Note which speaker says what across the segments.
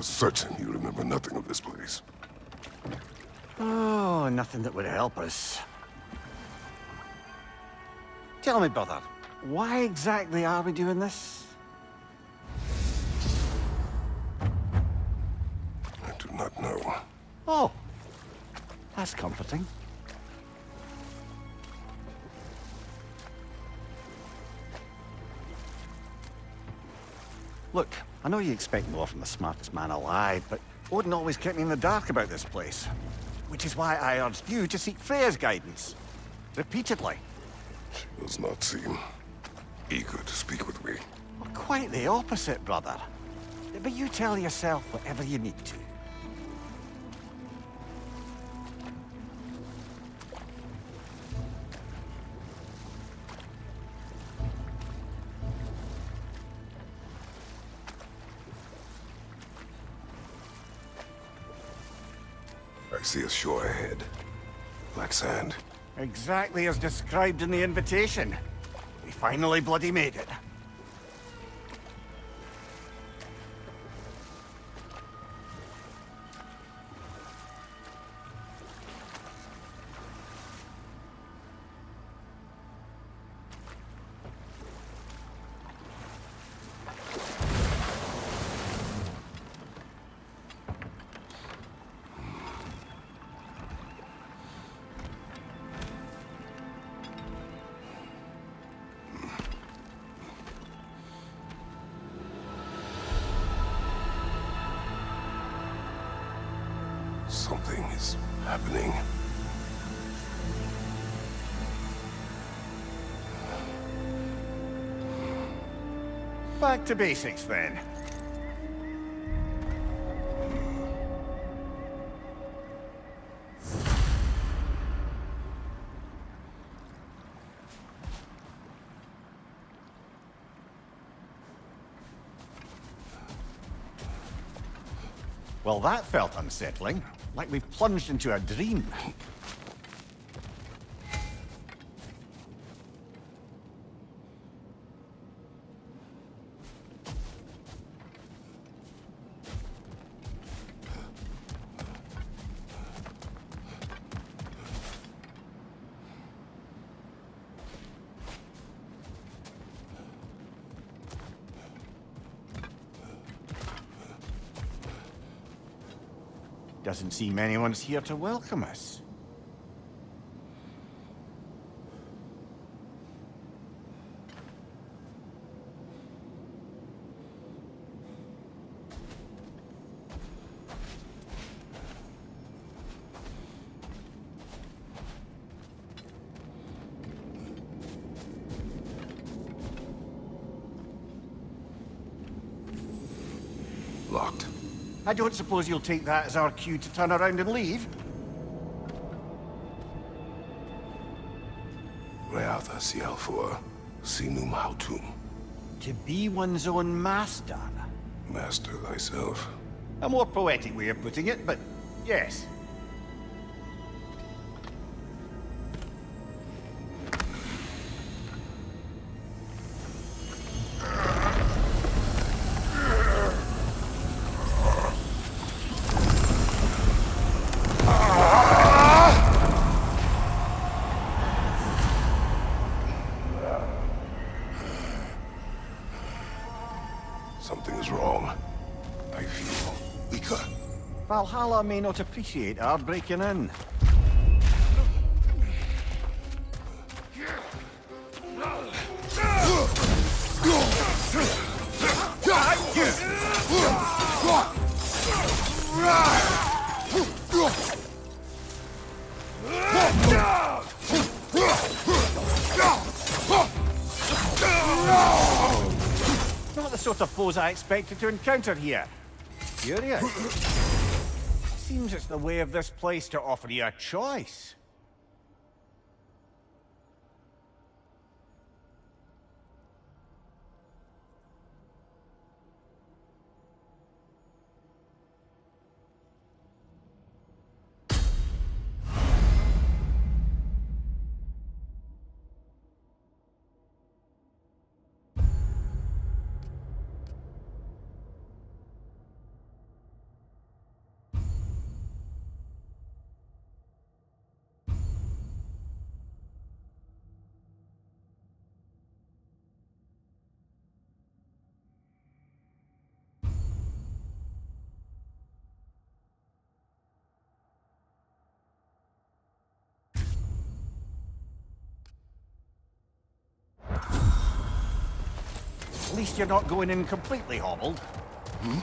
Speaker 1: certain you remember nothing of this place.
Speaker 2: Oh, nothing that would help us. Tell me, brother, why exactly are we doing this?
Speaker 1: I do not know.
Speaker 2: Oh, that's comforting. Look, I know you expect more from the smartest man alive, but Odin always kept me in the dark about this place. Which is why I urged you to seek Freya's guidance. Repeatedly.
Speaker 1: She does not seem eager to speak with me.
Speaker 2: Well, quite the opposite, brother. But you tell yourself whatever you need to.
Speaker 1: I see a shore ahead. Black sand.
Speaker 2: Exactly as described in the invitation. We finally bloody made it.
Speaker 1: Something is happening.
Speaker 2: Back to basics, then. Well, that felt unsettling. Like we've plunged into a dream. Doesn't seem anyone's here to welcome us.
Speaker 1: Locked.
Speaker 2: I don't suppose you'll take that as our cue to turn around and leave?
Speaker 1: Reatha Sialfor, Sinum Hautum.
Speaker 2: To be one's own master.
Speaker 1: Master thyself.
Speaker 2: A more poetic way of putting it, but yes.
Speaker 1: Something is wrong. I feel weaker.
Speaker 2: Valhalla may not appreciate our breaking in. Not the sort of foes I expected to encounter here. Curious. Seems it's the way of this place to offer you a choice. At least you're not going in completely hobbled.
Speaker 1: Hmm?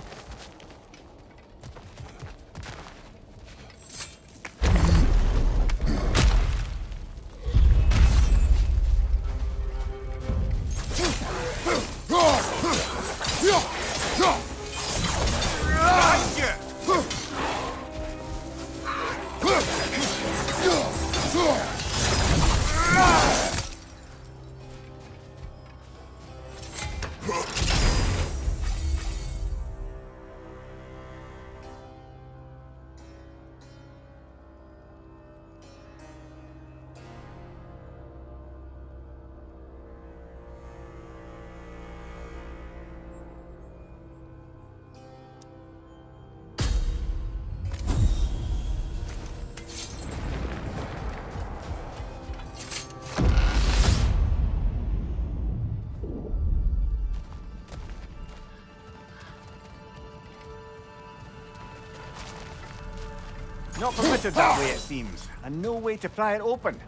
Speaker 2: Not permitted that way, it seems, and no way to pry it open.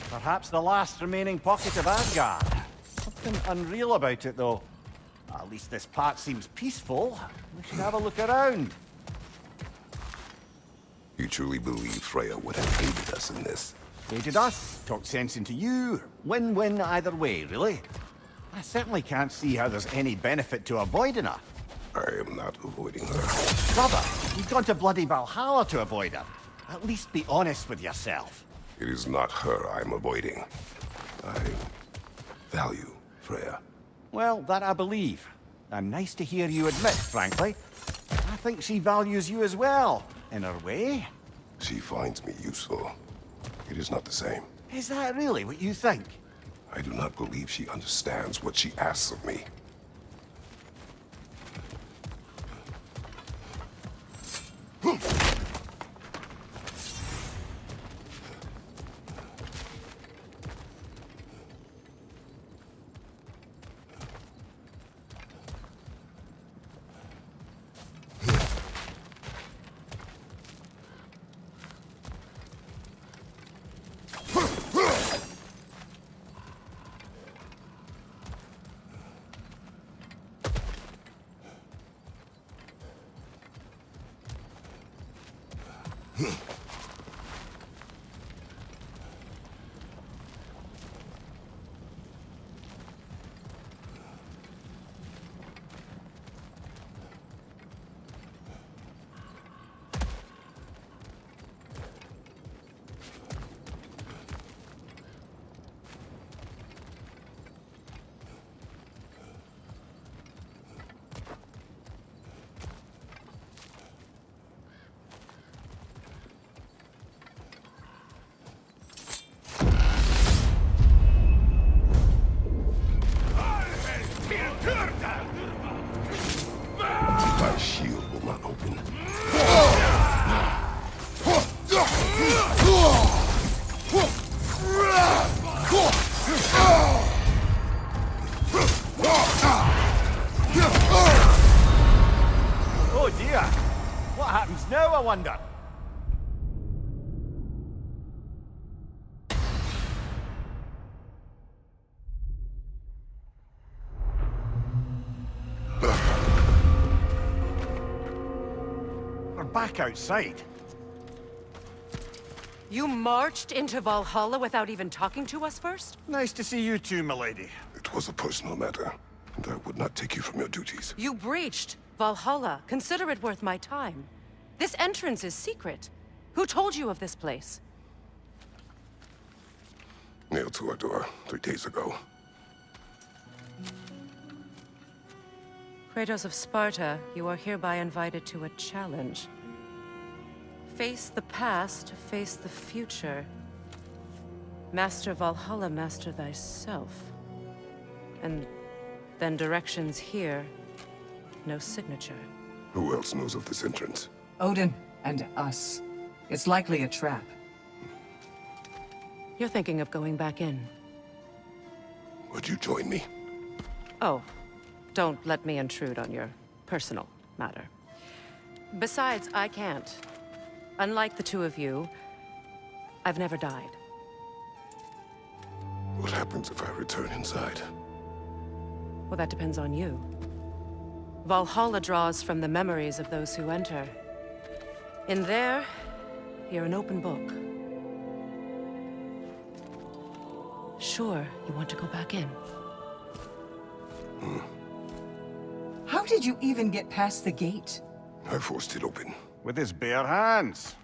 Speaker 2: Perhaps the last remaining pocket of Asgard. Something unreal about it, though. At least this part seems peaceful. We should have a look around.
Speaker 1: You truly believe Freya would have aided us in this?
Speaker 2: Aided us, talked sense into you. Win-win either way, really. I certainly can't see how there's any benefit to avoiding her.
Speaker 1: I am not avoiding her.
Speaker 2: Brother, you've gone to bloody Valhalla to avoid her. At least be honest with yourself.
Speaker 1: It is not her I'm avoiding. I value Freya.
Speaker 2: Well, that I believe. And nice to hear you admit, frankly. I think she values you as well, in her way.
Speaker 1: She finds me useful. It is not the same.
Speaker 2: Is that really what you think?
Speaker 1: I do not believe she understands what she asks of me. My shield will not open.
Speaker 2: Oh dear! What happens now, I wonder? We're back outside.
Speaker 3: You marched into Valhalla without even talking to us first?
Speaker 2: Nice to see you too, milady.
Speaker 1: It was a personal matter, and I would not take you from your duties.
Speaker 3: You breached Valhalla. Consider it worth my time. This entrance is secret. Who told you of this place?
Speaker 1: Nailed to our door 3 days ago.
Speaker 3: Kratos of Sparta, you are hereby invited to a challenge. Face the past, face the future. Master Valhalla, master thyself. And then directions here, no signature.
Speaker 1: Who else knows of this entrance?
Speaker 4: Odin and us. It's likely a trap.
Speaker 3: You're thinking of going back in.
Speaker 1: Would you join me?
Speaker 3: Oh, don't let me intrude on your personal matter. Besides, I can't. Unlike the two of you, I've never died.
Speaker 1: What happens if I return inside?
Speaker 3: Well, that depends on you. Valhalla draws from the memories of those who enter. In there, you're an open book. Sure, you want to go back in.
Speaker 4: How did you even get past the gate?
Speaker 1: I forced it open.
Speaker 2: With his bare hands.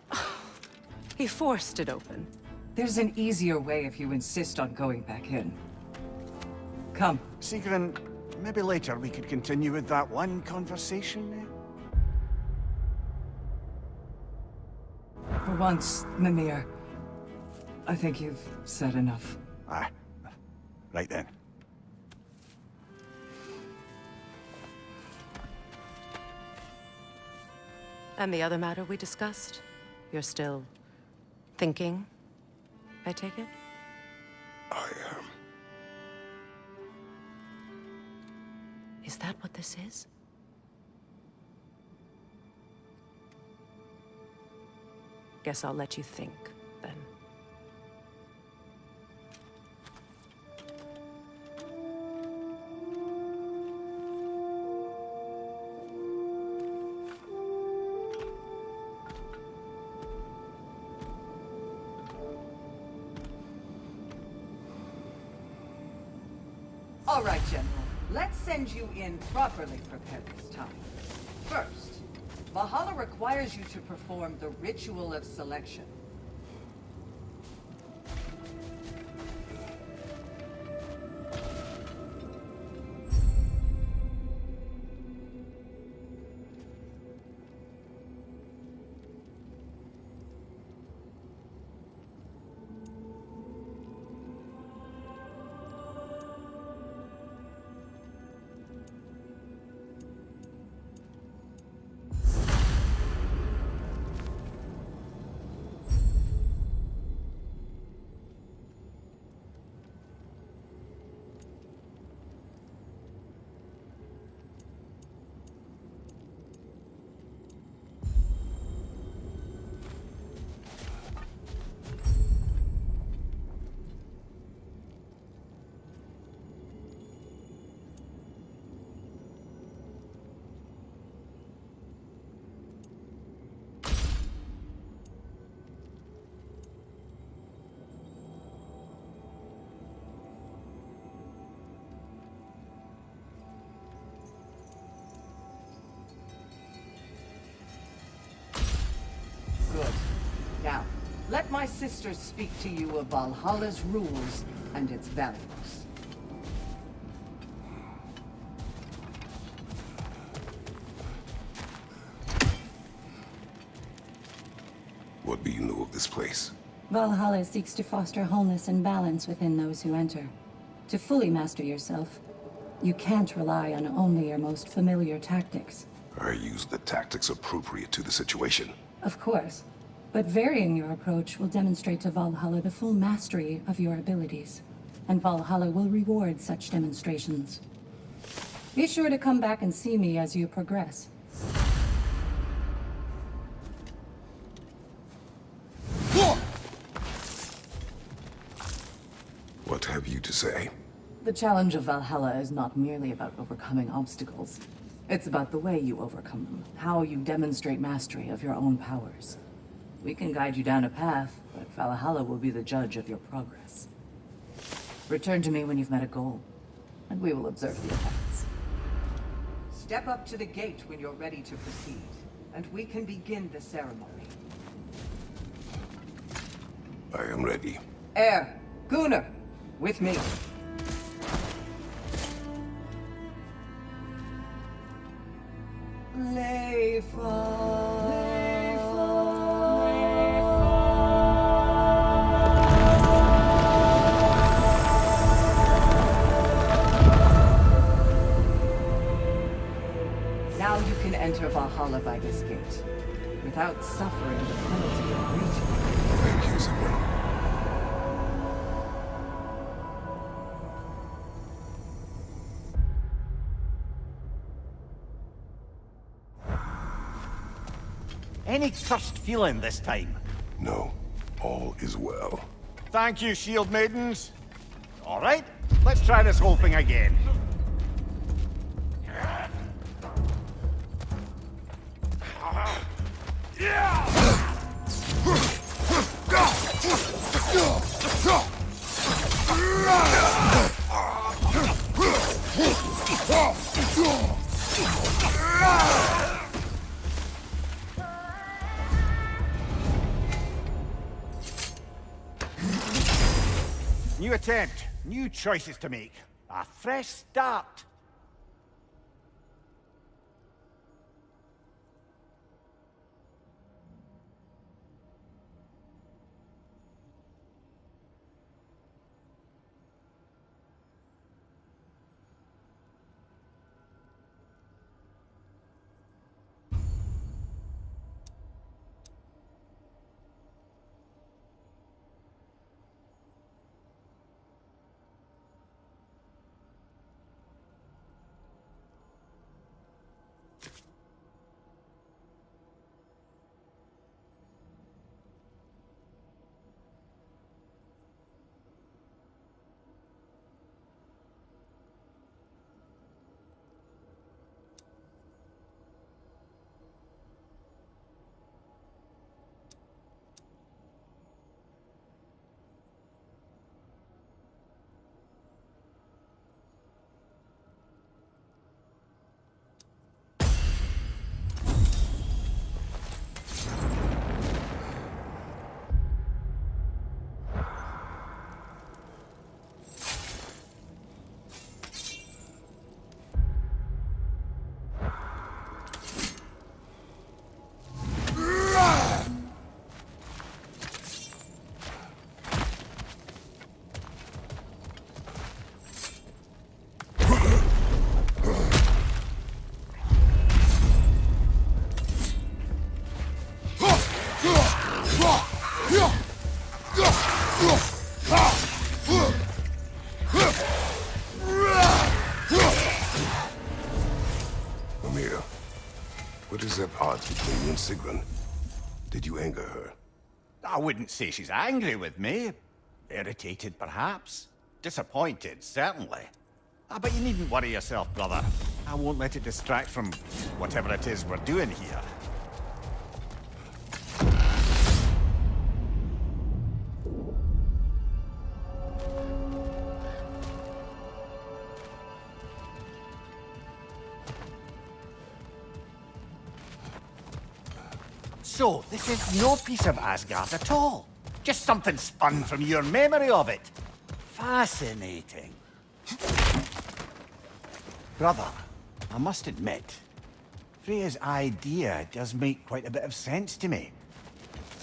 Speaker 3: He forced it open.
Speaker 4: There's an easier way if you insist on going back in. Come.
Speaker 2: Sigrun, maybe later we could continue with that one conversation,
Speaker 4: For once, Mimir, I think you've said enough.
Speaker 2: Aye. Right then.
Speaker 3: And the other matter we discussed? You're still thinking, I take it?
Speaker 1: I am.
Speaker 3: Is that what this is? Guess I'll let you think, then.
Speaker 4: All right, General. Let's send you in properly prepared this time. First, Valhalla requires you to perform the ritual of selection. Good. Now, let my sisters speak to you of Valhalla's rules and its values.
Speaker 1: What do you know of this place?
Speaker 5: Valhalla seeks to foster wholeness and balance within those who enter. To fully master yourself, you can't rely on only your most familiar tactics.
Speaker 1: I use the tactics appropriate to the situation.
Speaker 5: Of course, but varying your approach will demonstrate to Valhalla the full mastery of your abilities, and Valhalla will reward such demonstrations. Be sure to come back and see me as you progress.
Speaker 1: What have you to say?
Speaker 6: The challenge of Valhalla is not merely about overcoming obstacles. It's about the way you overcome them, how you demonstrate mastery of your own powers. We can guide you down a path, but Valhalla will be the judge of your progress. Return to me when you've met a goal, and we will observe the effects.
Speaker 4: Step up to the gate when you're ready to proceed, and we can begin the ceremony.
Speaker 1: I am ready.
Speaker 4: Gunnar, with me. Now you can enter Valhalla by this gate, without suffering the penalty of breaching.
Speaker 1: Thank you, Sigrun.
Speaker 2: Any cursed feeling this time?
Speaker 1: No, all is well.
Speaker 2: Thank you, shield maidens. All right, let's try this whole thing again. New attempt, new choices to make. A fresh start.
Speaker 1: What is at odds between you and Sigrun? Did you anger her?
Speaker 2: I wouldn't say she's angry with me. Irritated, perhaps. Disappointed, certainly. But you needn't worry yourself, brother. I won't let it distract from whatever it is we're doing here. So, this is no piece of Asgard at all. Just something spun from your memory of it. Fascinating. Brother, I must admit, Freya's idea does make quite a bit of sense to me.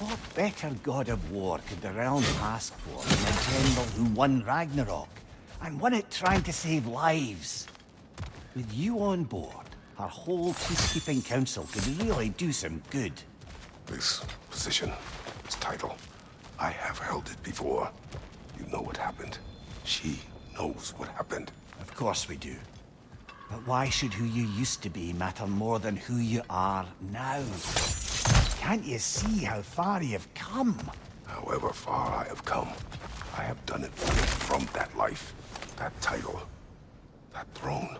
Speaker 2: What better god of war could the realm ask for than a general who won Ragnarok, and won it trying to save lives? With you on board, our whole peacekeeping council could really do some good.
Speaker 1: This position, this title, I have held it before. You know what happened. She knows what happened.
Speaker 2: Of course we do. But why should who you used to be matter more than who you are now? Can't you see how far you've come?
Speaker 1: However far I have come, I have done it from that life, that title, that throne.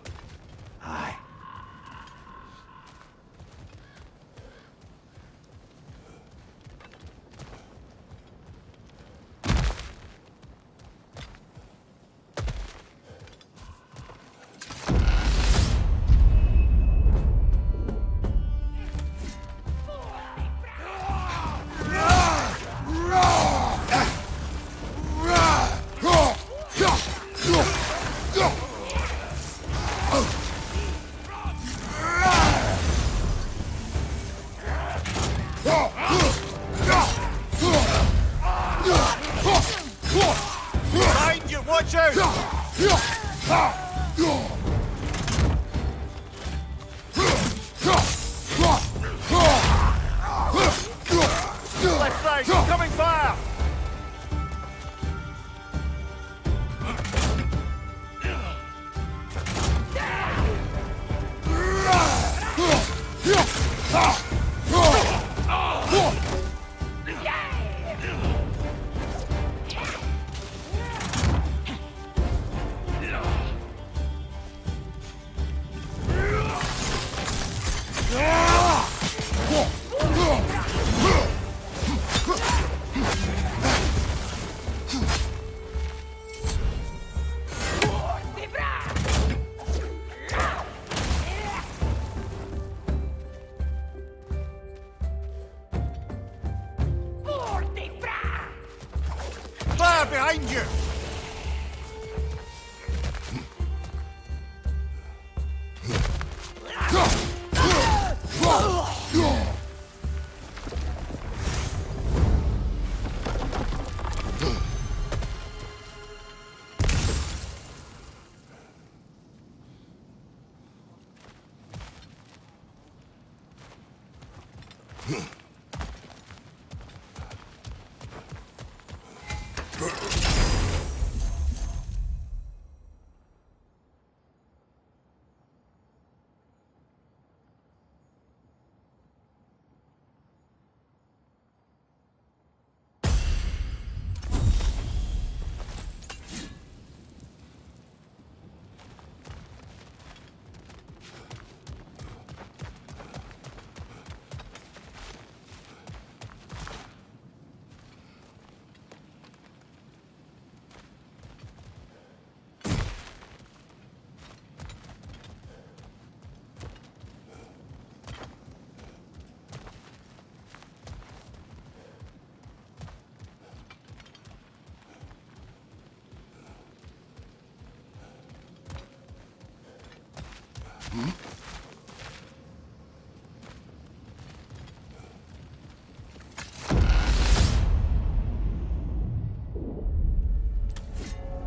Speaker 2: Aye. Watch out! Left side, coming fire!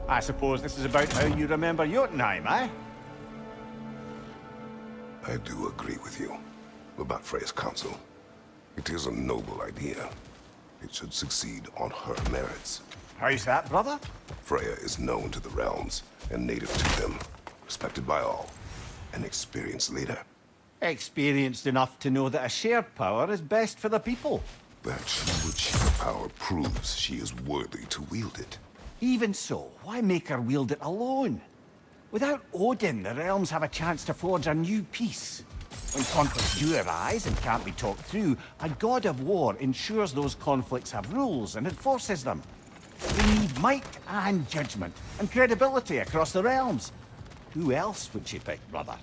Speaker 2: I suppose this is about how you remember Jotunheim, eh?
Speaker 1: I do agree with you about Freya's council. It is a noble idea. It should succeed on her merits.
Speaker 2: How's that, brother?
Speaker 1: Freya is known to the realms and native to them, respected by all, an experienced leader.
Speaker 2: Experienced enough to know that a shared power is best for the people.
Speaker 1: That she would share power proves she is worthy to wield it.
Speaker 2: Even so, why make her wield it alone? Without Odin, the realms have a chance to forge a new peace. When conflicts do arise and can't be talked through, a god of war ensures those conflicts have rules and enforces them. They need might and judgment and credibility across the realms. Who else would she pick, brother?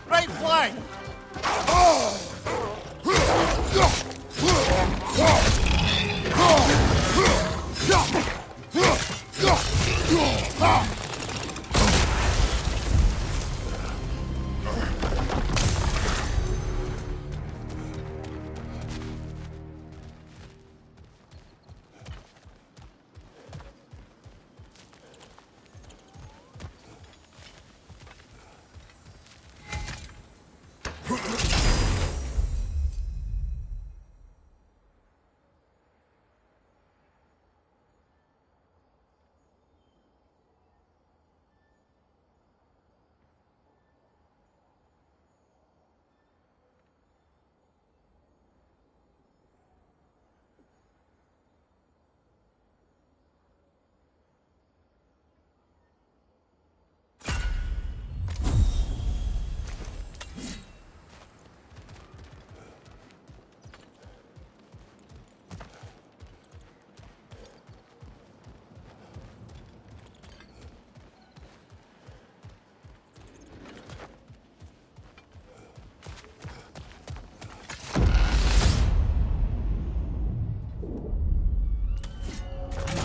Speaker 2: Right flank!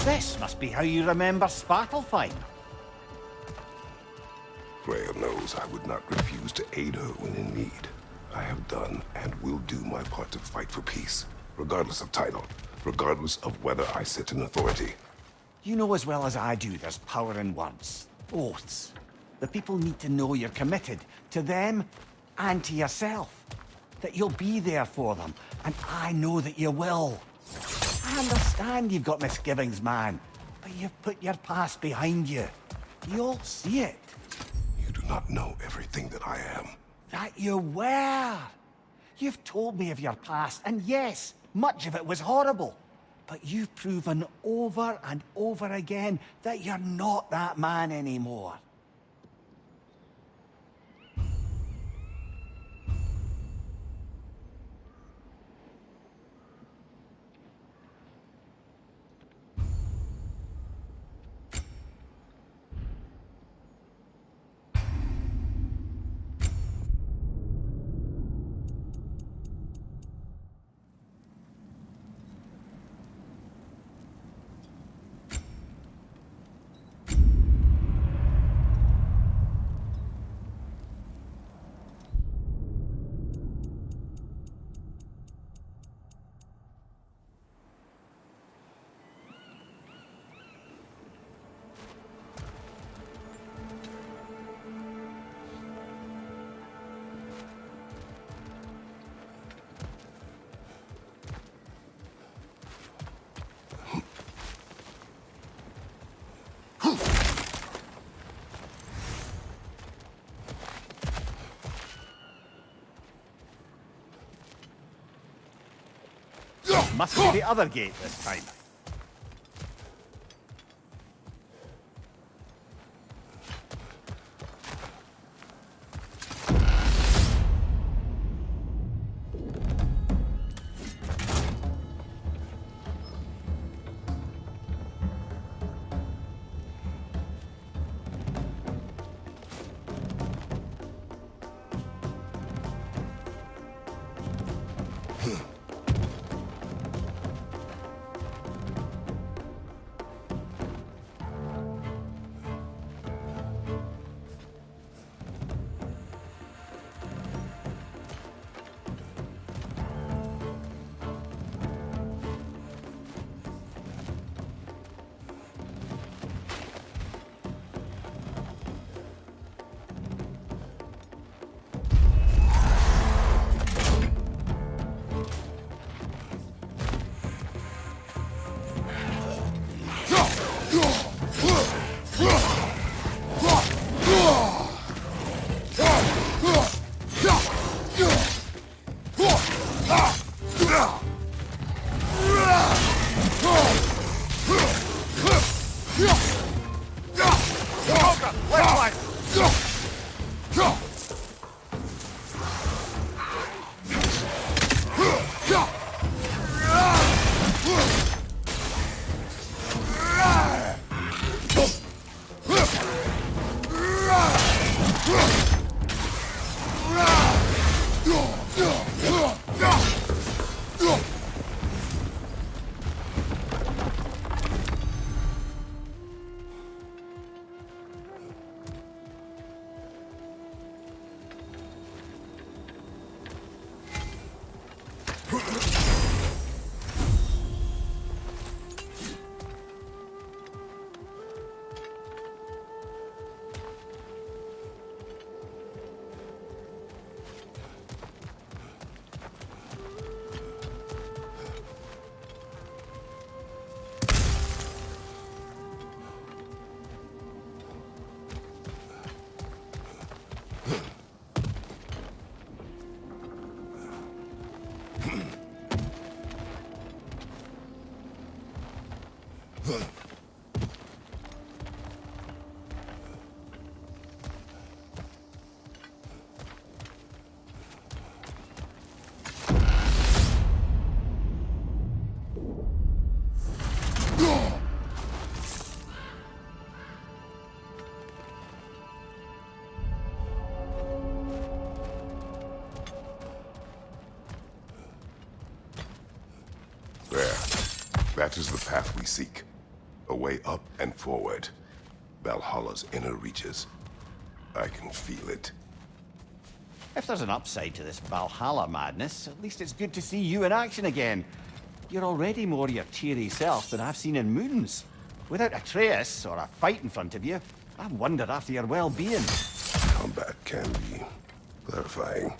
Speaker 2: This must be how you remember Svartalfheim.
Speaker 1: Freya knows I would not refuse to aid her when in need. I have done and will do my part to fight for peace, regardless of title, regardless of whether I sit in authority.
Speaker 2: You know as well as I do there's power in words. Oaths. The people need to know you're committed to them and to yourself. That you'll be there for them, and I know that you will. I understand you've got misgivings, man, but you've put your past behind you. You'll see it.
Speaker 1: You do not know everything that I am.
Speaker 2: That you were. You've told me of your past, and yes, much of it was horrible. But you've proven over and over again that you're not that man anymore. Must be the other gate this time.
Speaker 1: That is the path we seek. A way up and forward. Valhalla's inner reaches. I can feel it.
Speaker 2: If there's an upside to this Valhalla madness, at least it's good to see you in action again. You're already more your cheery self than I've seen in moons. Without Atreus, or a fight in front of you, I wonder after your well-being.
Speaker 1: Combat can be clarifying.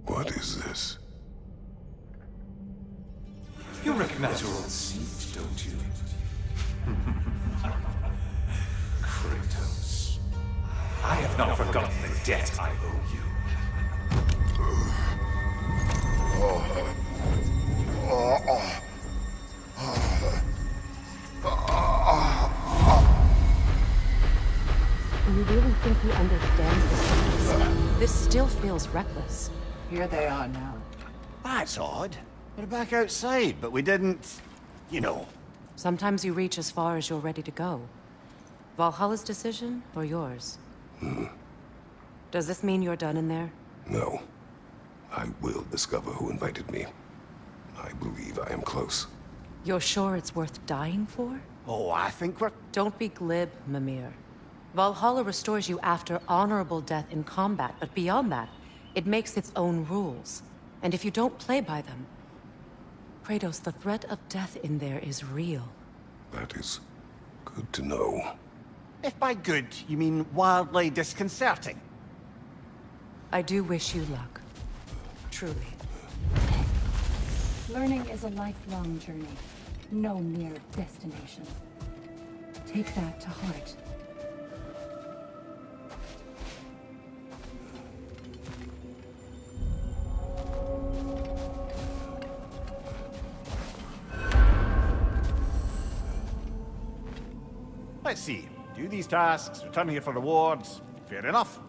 Speaker 1: What is this?
Speaker 7: You recognize your old seat, don't you? Kratos. I have not forgotten the debt I owe you.
Speaker 3: You really think he understands this? This still feels reckless.
Speaker 4: Here they are now.
Speaker 2: That's odd. We're back outside, but we didn't... you know.
Speaker 3: Sometimes you reach as far as you're ready to go. Valhalla's decision, or yours? Does this mean you're done in there?
Speaker 1: No. I will discover who invited me. I believe I am close.
Speaker 3: You're sure it's worth dying for?
Speaker 2: Oh, I think we're...
Speaker 3: Don't be glib, Mimir. Valhalla restores you after honorable death in combat, but beyond that, it makes its own rules. And if you don't play by them... Kratos, the threat of death in there is real.
Speaker 1: That is good to know.
Speaker 2: If by good, you mean wildly disconcerting.
Speaker 3: I do wish you luck. Truly.
Speaker 5: Learning is a lifelong journey, no mere destination. Take that to heart.
Speaker 2: Let's see. Do these tasks, return here for rewards. Fair enough.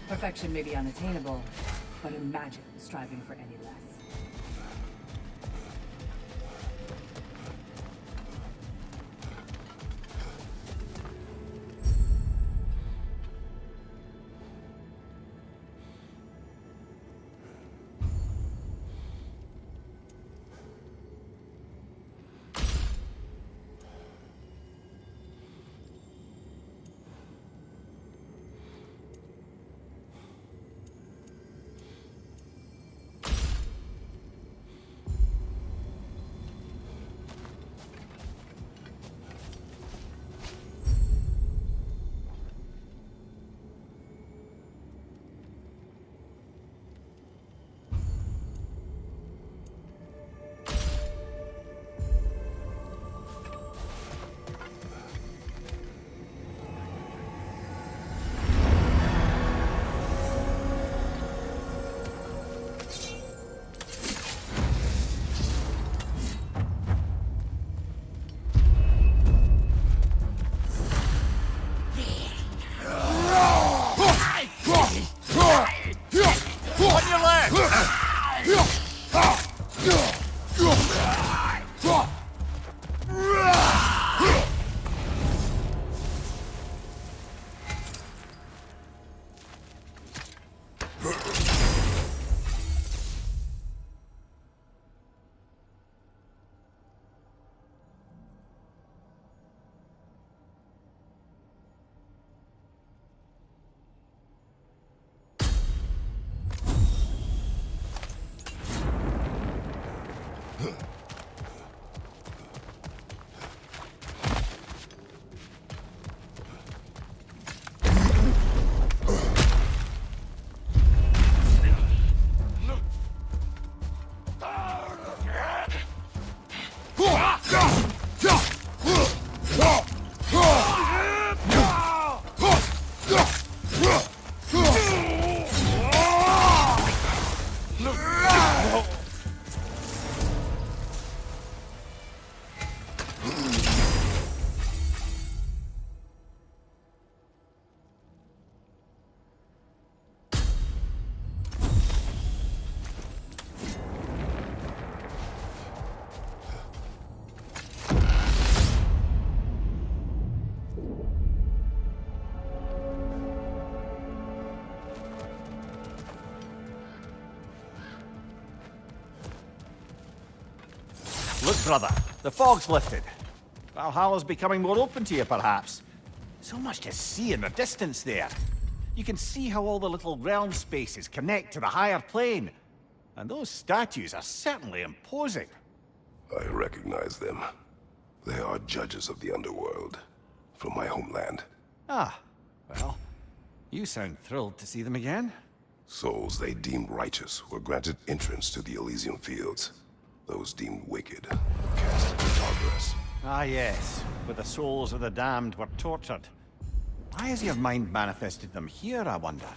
Speaker 6: Perfection may be unattainable, but imagine striving for any less.
Speaker 2: Look, brother, the fog's lifted. Valhalla's becoming more open to you, perhaps. So much to see in the distance there. You can see how all the little realm spaces connect to the higher plane. And those statues are certainly imposing.
Speaker 1: I recognize them. They are judges of the underworld, from my homeland.
Speaker 2: Ah, well, you sound thrilled to see them again.
Speaker 1: Souls they deemed righteous were granted entrance to the Elysium Fields. Those deemed wicked were cast into progress.
Speaker 2: Ah yes, where the souls of the damned were tortured. Why has your mind manifested them here, I wonder?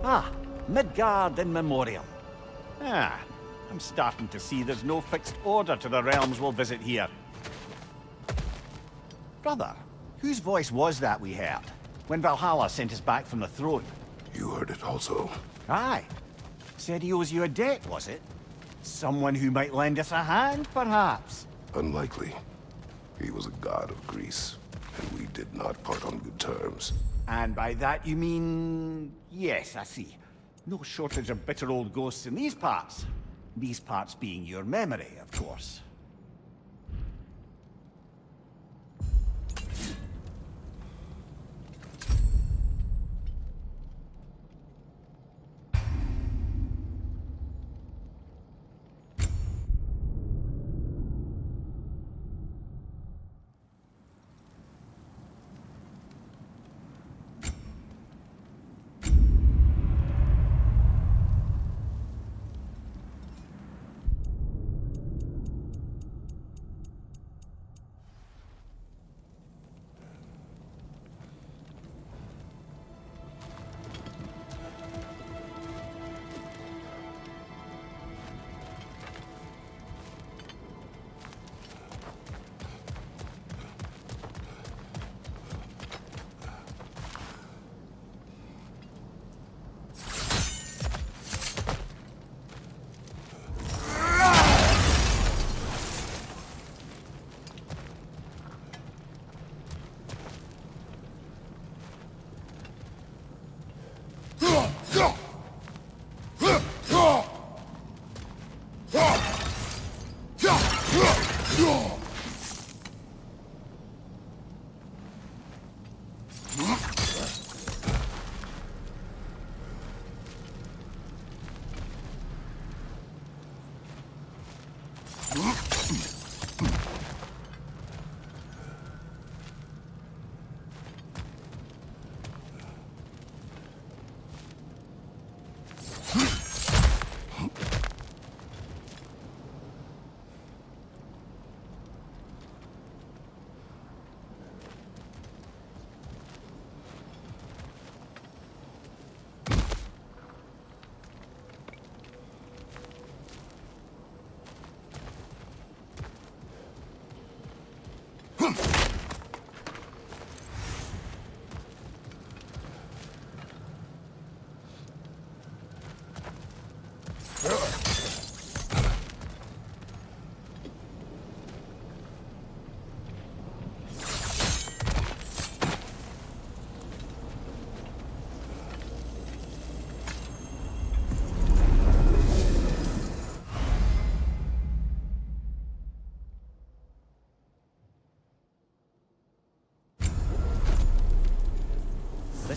Speaker 2: Ah, Midgard in memoriam. Ah, I'm starting to see there's no fixed order to the realms we'll visit here. Brother, whose voice was that we heard when Valhalla sent us back from the throne?
Speaker 1: You heard it also.
Speaker 2: Aye. Said he owes you a debt, was it? Someone who might lend us a hand, perhaps?
Speaker 1: Unlikely. He was a god of Greece, and we did not part on good terms.
Speaker 2: And by that you mean... Yes, I see. No shortage of bitter old ghosts in these parts. These parts being your memory, of course.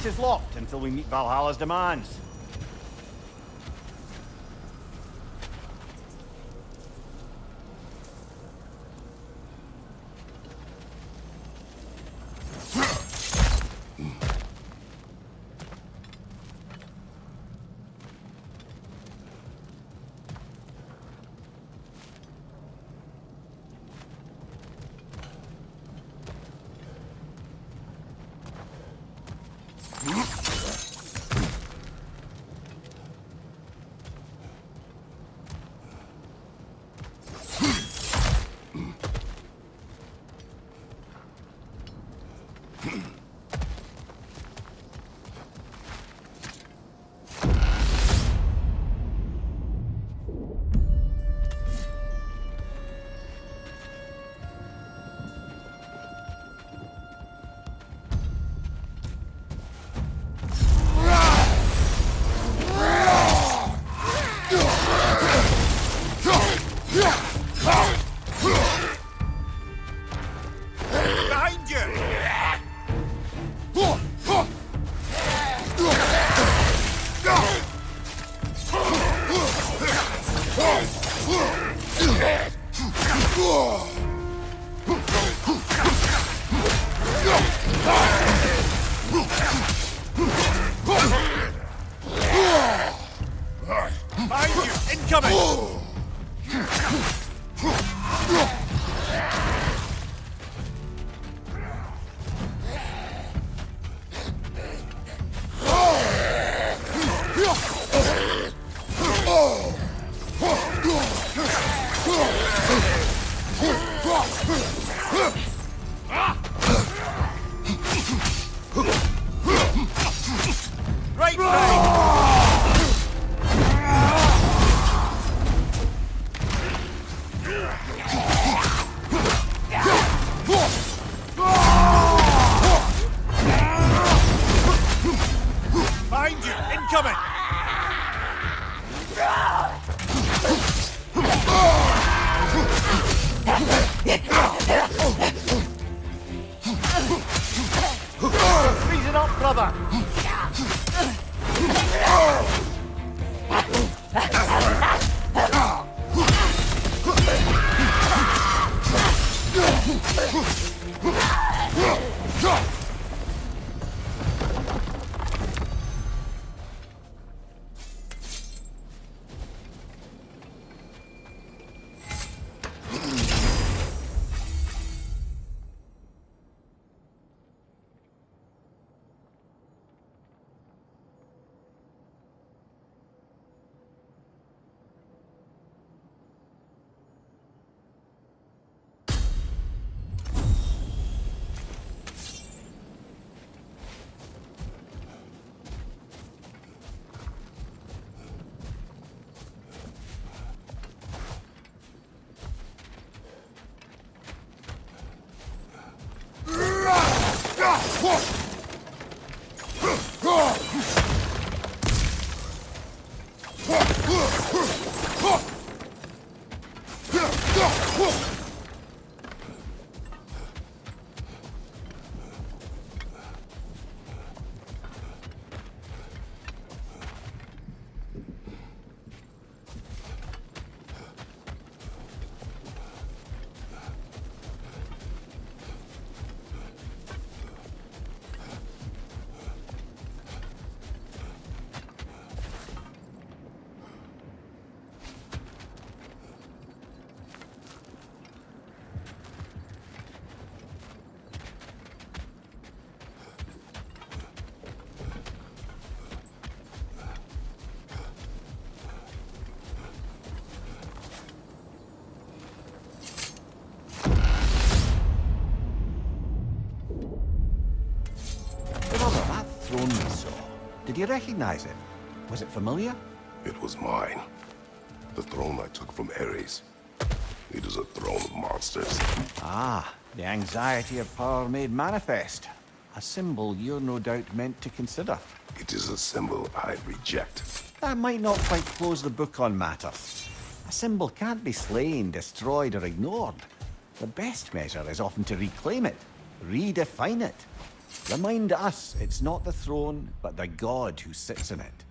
Speaker 2: This is locked until we meet Valhalla's demands.
Speaker 8: behind you! Incoming!
Speaker 2: Freezing up, brother! Throne we saw. Did you recognize it? Was it familiar?
Speaker 1: It was mine. The throne I took from Ares. It is a throne of monsters.
Speaker 2: Ah, the anxiety of power made manifest. A symbol you're no doubt meant to consider.
Speaker 1: It is a symbol I reject.
Speaker 2: That might not quite close the book on matters. A symbol can't be slain, destroyed, or ignored. The best measure is often to reclaim it, redefine it. Remind us it's not the throne, but the god who sits in it.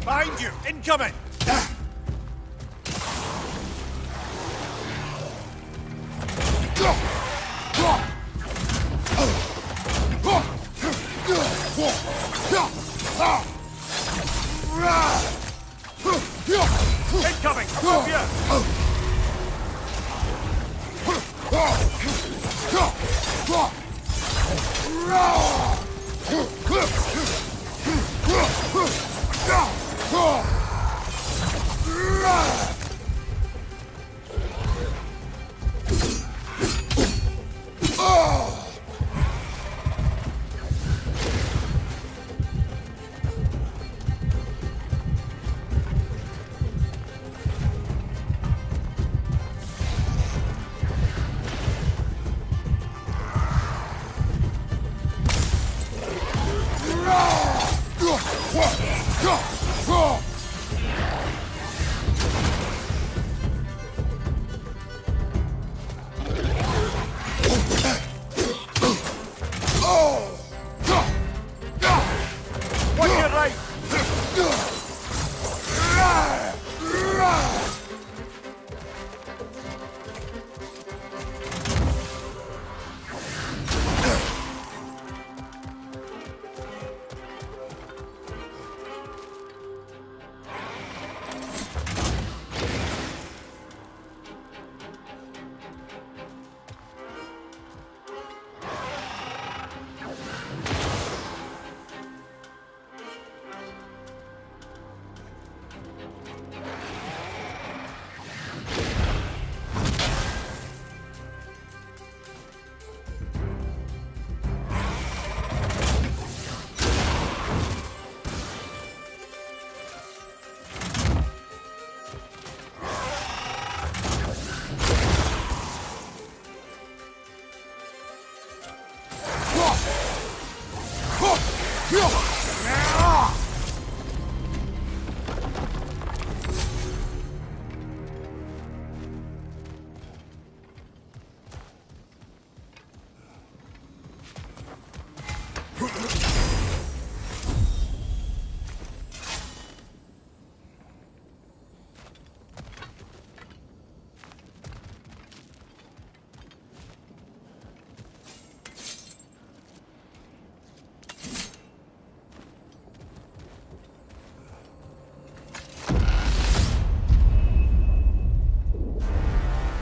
Speaker 7: Behind you! Incoming! Incoming! Above you!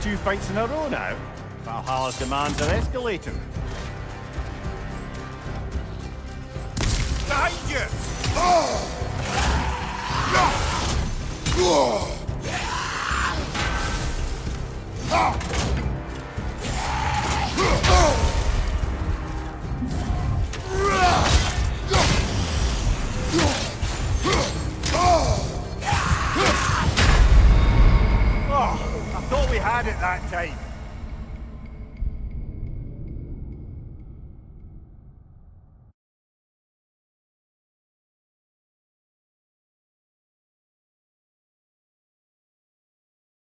Speaker 2: Two fights in a row now. Valhalla's demands are escalating.
Speaker 7: Behind you!
Speaker 2: Oh, I thought we had it that time.